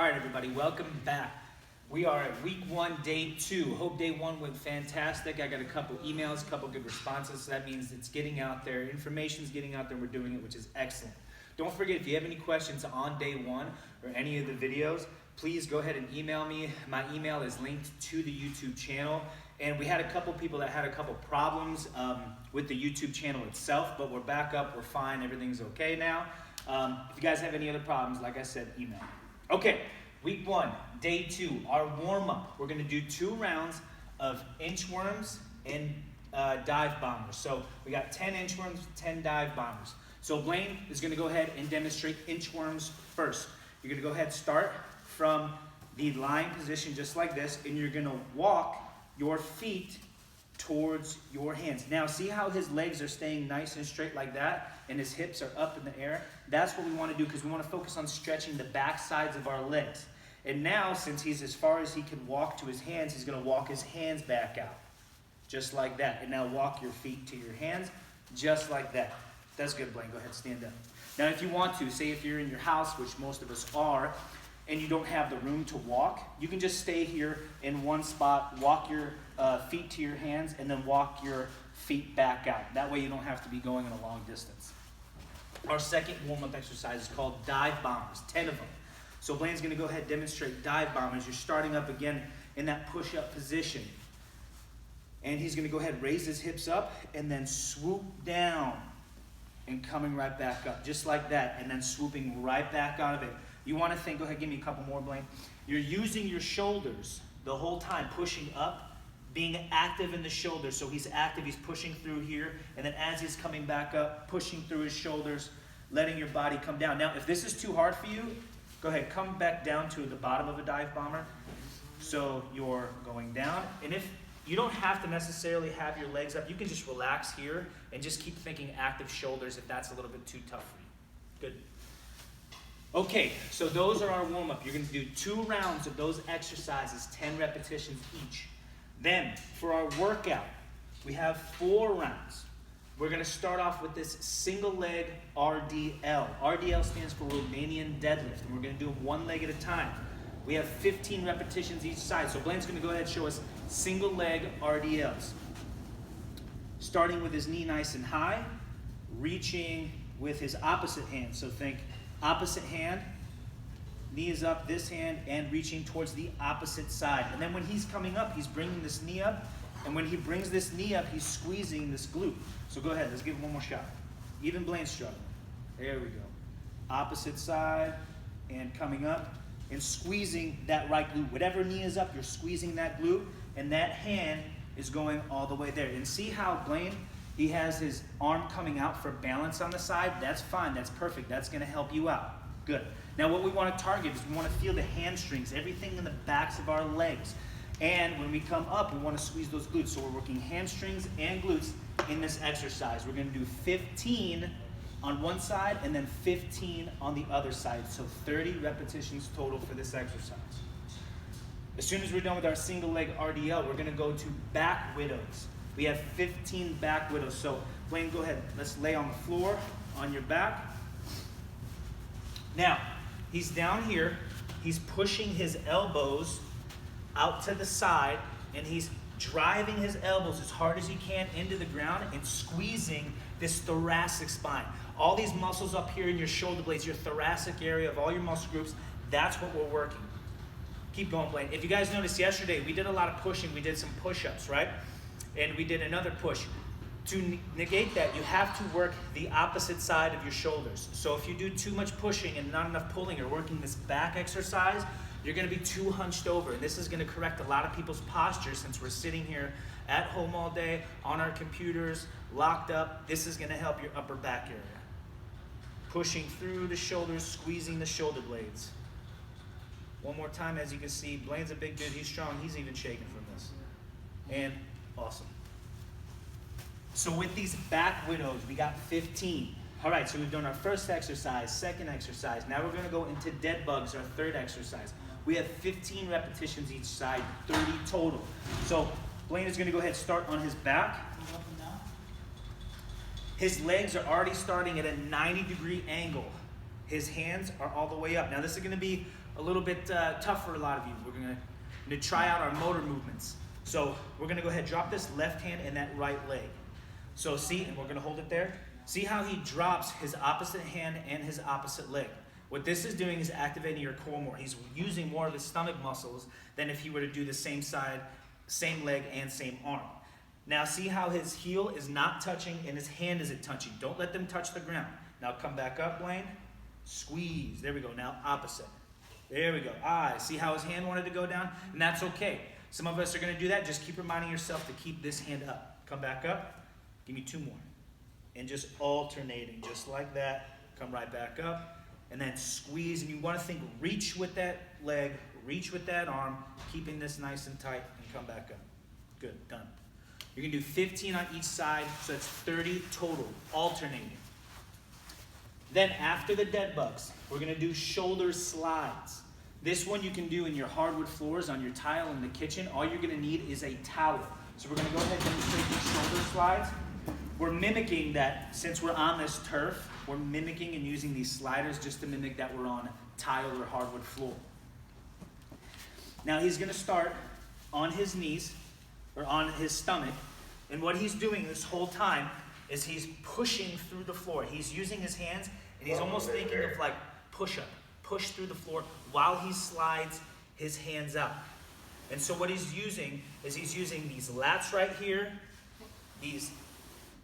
All right, everybody, welcome back. We are at week 1, day 2. Hope day 1 went fantastic. I got a couple emails, a couple good responses, so that means it's getting out there. Information's getting out there, we're doing it, which is excellent. Don't forget, if you have any questions on day 1 or any of the videos, please go ahead and email me. My email is linked to the YouTube channel. And we had a couple people that had a couple problems with the YouTube channel itself, but we're back up, we're fine, everything's okay now. If you guys have any other problems, like I said, email. Okay, week 1, day 2, our warm-up. We're gonna do 2 rounds of inchworms and dive bombers. So we got 10 inchworms, 10 dive bombers. So Blaine is gonna go ahead and demonstrate inchworms first. You're gonna go ahead and start from the lying position just like this, and you're gonna walk your feet towards your hands. Now see how his legs are staying nice and straight like that, and his hips are up in the air? That's what we want to do, because we want to focus on stretching the back sides of our legs. And now, since he's as far as he can walk to his hands, he's going to walk his hands back out, just like that. And now walk your feet to your hands, just like that. That's good, Blaine. Go ahead, stand up. Now, if you want to, say if you're in your house, which most of us are, and you don't have the room to walk, you can just stay here in one spot, walk your feet to your hands, and then walk your feet back out. That way you don't have to be going in a long distance. Our second warm-up exercise is called dive bombers, 10 of them. So Blaine's gonna go ahead and demonstrate dive bombers. You're starting up again in that push-up position. And he's gonna go ahead and raise his hips up and then swoop down and coming right back up, just like that, and then swooping right back out of it. You wanna think, go ahead, give me a couple more, Blaine. You're using your shoulders the whole time, pushing up, being active in the shoulders. So he's active, he's pushing through here, and then as he's coming back up, pushing through his shoulders, letting your body come down. Now, if this is too hard for you, go ahead, come back down to the bottom of a dive bomber. So you're going down, and if you don't have to necessarily have your legs up, you can just relax here and just keep thinking active shoulders if that's a little bit too tough for you. Good. Okay, so those are our warm-up. You're gonna do 2 rounds of those exercises, 10 repetitions each. Then, for our workout, we have 4 rounds. We're gonna start off with this single leg RDL. RDL stands for Romanian deadlift, and we're gonna do them 1 leg at a time. We have 15 repetitions each side. So Blaine's gonna go ahead and show us single leg RDLs. Starting with his knee nice and high, reaching with his opposite hand. So think opposite hand, knee is up, this hand, and reaching towards the opposite side. And then when he's coming up, he's bringing this knee up. And when he brings this knee up, he's squeezing this glute. So go ahead, let's give it one more shot. Even Blaine's struggling. There we go. Opposite side, and coming up, and squeezing that right glute. Whatever knee is up, you're squeezing that glute, and that hand is going all the way there. And see how Blaine, he has his arm coming out for balance on the side? That's fine, that's perfect. That's gonna help you out. Good. Now what we want to target is we want to feel the hamstrings, everything in the backs of our legs. And when we come up, we want to squeeze those glutes. So we're working hamstrings and glutes in this exercise. We're going to do 15 on one side and then 15 on the other side. So 30 repetitions total for this exercise. As soon as we're done with our single leg RDL, we're going to go to back widows. We have 15 back widows. So Blaine, go ahead. Let's lay on the floor on your back. Now, he's down here, he's pushing his elbows out to the side, and he's driving his elbows as hard as he can into the ground and squeezing this thoracic spine. All these muscles up here in your shoulder blades, your thoracic area of all your muscle groups, that's what we're working. Keep going, Blaine. If you guys noticed yesterday, we did a lot of pushing, we did some push-ups, right? And we did another push. To negate that, you have to work the opposite side of your shoulders. So if you do too much pushing and not enough pulling, or working this back exercise, you're gonna be too hunched over. And this is gonna correct a lot of people's posture, since we're sitting here at home all day, on our computers, locked up. This is gonna help your upper back area. Pushing through the shoulders, squeezing the shoulder blades. One more time. As you can see, Blaine's a big dude, he's strong, he's even shaking from this. And awesome. So with these back widows, we got 15. All right, so we've done our first exercise, second exercise. Now we're gonna go into dead bugs, our third exercise. We have 15 repetitions each side, 30 total. So Blaine is gonna go ahead and start on his back. His legs are already starting at a 90-degree angle. His hands are all the way up. Now this is gonna be a little bit tough for a lot of you. We're gonna try out our motor movements. So we're gonna go ahead, drop this left hand and that right leg. So see, and we're gonna hold it there. See how he drops his opposite hand and his opposite leg. What this is doing is activating your core more. He's using more of his stomach muscles than if he were to do the same side, same leg, and same arm. Now see how his heel is not touching and his hand isn't touching. Don't let them touch the ground. Now come back up, Blaine. Squeeze. There we go. Now opposite. There we go. See how his hand wanted to go down? And that's okay. Some of us are going to do that. Just keep reminding yourself to keep this hand up. Come back up. Give me 2 more. And just alternating, just like that. Come right back up. And then squeeze. And you want to think reach with that leg, reach with that arm, keeping this nice and tight, and come back up. Good. Done. You're going to do 15 on each side, so that's 30 total, alternating. Then after the dead bugs, we're going to do shoulder slides. This one you can do in your hardwood floors on your tile in the kitchen. All you're going to need is a towel. So we're going to go ahead and demonstrate these shoulder slides. We're mimicking that, since we're on this turf, we're mimicking and using these sliders just to mimic that we're on tile or hardwood floor. Now he's going to start on his knees, or on his stomach, and what he's doing this whole time is he's pushing through the floor. He's using his hands, and he's almost thinking of like push-up, push through the floor while he slides his hands out. And so what he's using is he's using these lats right here, these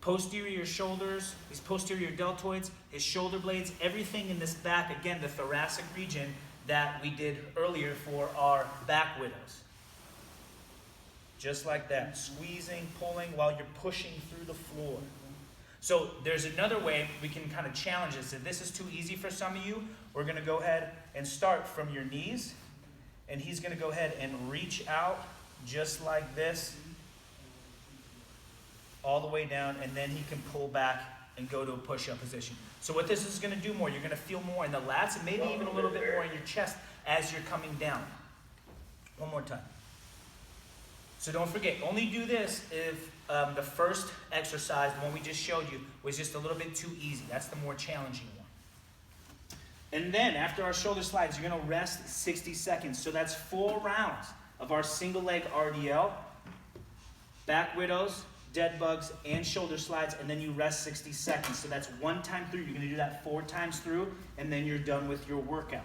posterior shoulders, these posterior deltoids, his shoulder blades, everything in this back, again, the thoracic region that we did earlier for our back widows. Just like that, squeezing, pulling while you're pushing through the floor. So there's another way we can kind of challenge this. If this is too easy for some of you, we're going to go ahead and start from your knees, and he's going to go ahead and reach out just like this, all the way down, and then he can pull back and go to a push-up position. So what this is going to do more, you're going to feel more in the lats and maybe even a little bit more in your chest as you're coming down. One more time. So don't forget, only do this if the first exercise, the one we just showed you, was just a little bit too easy. That's the more challenging one. And then after our shoulder slides, you're going to rest 60 seconds. So that's 4 rounds of our single leg RDL, back widows, dead bugs, and shoulder slides, and then you rest 60 seconds. So that's 1 time through. You're going to do that 4 times through, and then you're done with your workout.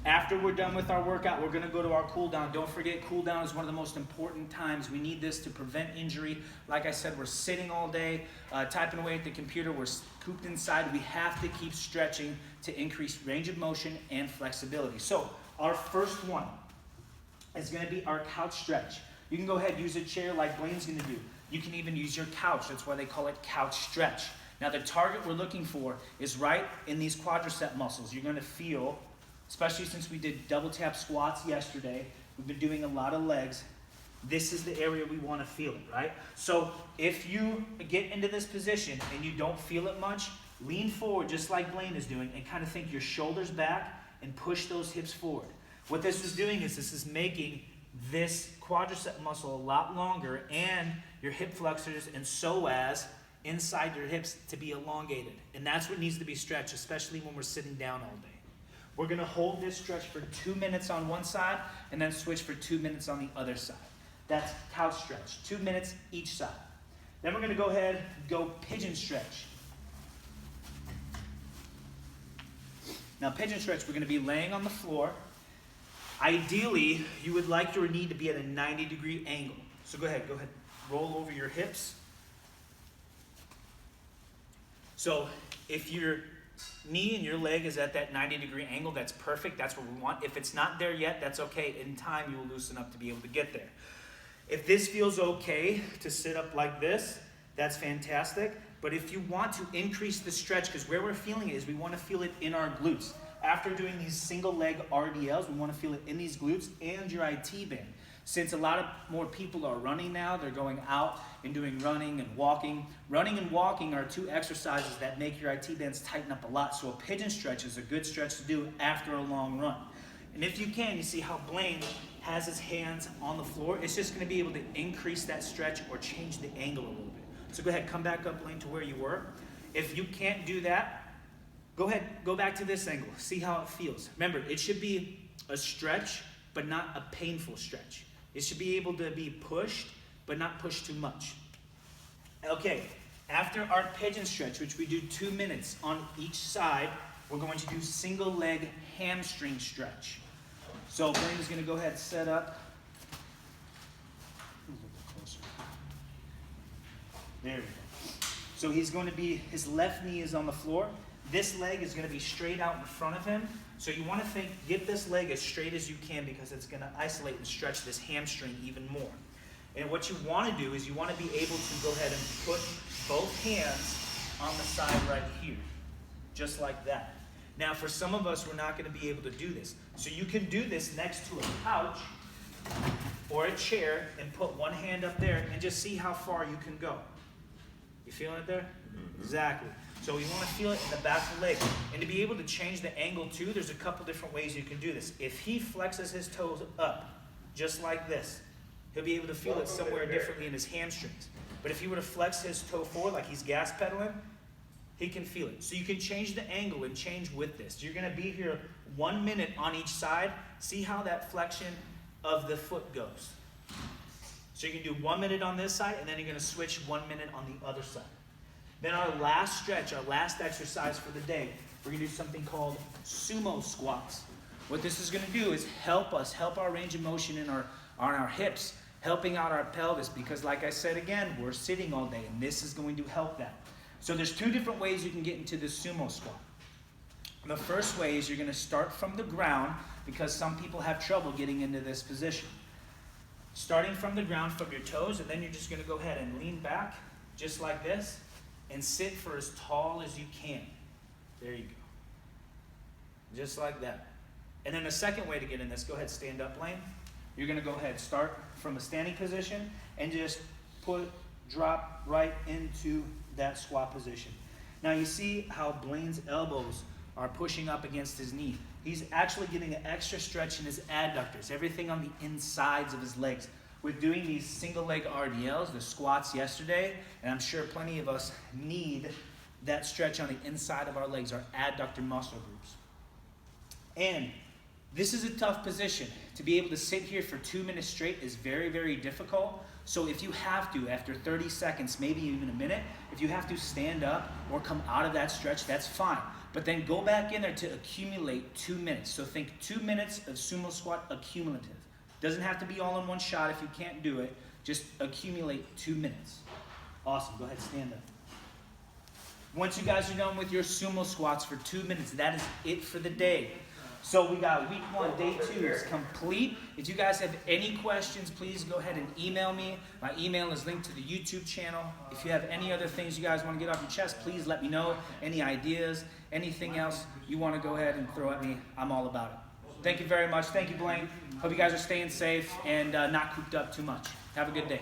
After we're done with our workout, we're going to go to our cool down. Don't forget, cool down is one of the most important times. We need this to prevent injury. Like I said, we're sitting all day, typing away at the computer. We're cooped inside. We have to keep stretching to increase range of motion and flexibility. So our first one is going to be our couch stretch. You can go ahead and use a chair like Blaine's going to do. You can even use your couch. That's why they call it couch stretch. Now the target we're looking for is right in these quadricep muscles. You're going to feel, especially since we did double tap squats yesterday, we've been doing a lot of legs, this is the area we want to feel it, right? So if you get into this position and you don't feel it much, lean forward just like Blaine is doing and kind of think your shoulders back and push those hips forward. What this is doing is this is making this quadricep muscle a lot longer and your hip flexors and psoas inside your hips to be elongated. And that's what needs to be stretched, especially when we're sitting down all day. We're going to hold this stretch for 2 minutes on one side and then switch for 2 minutes on the other side. That's couch stretch, 2 minutes each side. Then we're going to go ahead and go pigeon stretch. Now pigeon stretch, we're going to be laying on the floor. Ideally, you would like your knee to be at a 90-degree angle. So go ahead, roll over your hips. So if your knee and your leg is at that 90-degree angle, that's perfect. That's what we want. If it's not there yet, that's okay. In time, you will loosen up to be able to get there. If this feels okay to sit up like this, that's fantastic. But if you want to increase the stretch, because where we're feeling it is we want to feel it in our glutes. After doing these single leg RDLs, we want to feel it in these glutes and your IT band. Since a lot of more people are running now, they're going out and doing running and walking. Running and walking are 2 exercises that make your IT bands tighten up a lot. So a pigeon stretch is a good stretch to do after a long run. And if you can, you see how Blaine has his hands on the floor. It's just going to be able to increase that stretch or change the angle a little bit. So go ahead, come back up, Blaine, to where you were. If you can't do that, go ahead, go back to this angle. See how it feels. Remember, it should be a stretch, but not a painful stretch. It should be able to be pushed, but not pushed too much. Okay, after our pigeon stretch, which we do 2 minutes on each side, we're going to do single leg hamstring stretch. So Blaine is going to go ahead and set up. A little bit closer. There we go. So he's going to be, his left knee is on the floor. This leg is going to be straight out in front of him. So you want to get this leg as straight as you can because it's going to isolate and stretch this hamstring even more. And what you want to do is you want to be able to go ahead and put both hands on the side right here, just like that. Now for some of us, we're not going to be able to do this. So you can do this next to a couch or a chair and put one hand up there and just see how far you can go. You feeling it there? Mm-hmm. Exactly. So we want to feel it in the back of the leg. And to be able to change the angle too, there's a couple different ways you can do this. If he flexes his toes up, just like this, he'll be able to feel it somewhere differently in his hamstrings. But if he were to flex his toe forward like he's gas pedaling, he can feel it. So you can change the angle and change with this. You're going to be here 1 minute on each side. See how that flexion of the foot goes. So you can do 1 minute on this side, and then you're going to switch 1 minute on the other side. Then our last stretch, our last exercise for the day, we're going to do something called Sumo Squats. What this is going to do is help our range of motion in on our hips, helping out our pelvis, because like I said again, we're sitting all day, and this is going to help that. So there's 2 different ways you can get into the Sumo Squat. The first way is you're going to start from the ground, because some people have trouble getting into this position. Starting from the ground from your toes, and then you're just going to go ahead and lean back, just like this, and sit for as tall as you can. There you go. Just like that. And then the second way to get in this, go ahead, stand up, Blaine. You're going to go ahead, start from a standing position, and just drop right into that squat position. Now you see how Blaine's elbows are pushing up against his knee. He's actually getting an extra stretch in his adductors, everything on the insides of his legs. We're doing these single leg RDLs, the squats yesterday, and I'm sure plenty of us need that stretch on the inside of our legs, our adductor muscle groups. And this is a tough position. To be able to sit here for 2 minutes straight is very, very difficult. So if you have to, after 30 seconds, maybe even a minute, if you have to stand up or come out of that stretch, that's fine. But then go back in there to accumulate 2 minutes. So think 2 minutes of sumo squat accumulative. Doesn't have to be all in one shot if you can't do it. Just accumulate 2 minutes. Awesome, go ahead, stand up. Once you guys are done with your sumo squats for 2 minutes, that is it for the day. So we got week 1, day 2 is complete. If you guys have any questions, please go ahead and email me. My email is linked to the YouTube channel. If you have any other things you guys want to get off your chest, please let me know. Any ideas, anything else you want to go ahead and throw at me, I'm all about it. Thank you very much. Thank you, Blaine. Hope you guys are staying safe and not cooped up too much. Have a good day.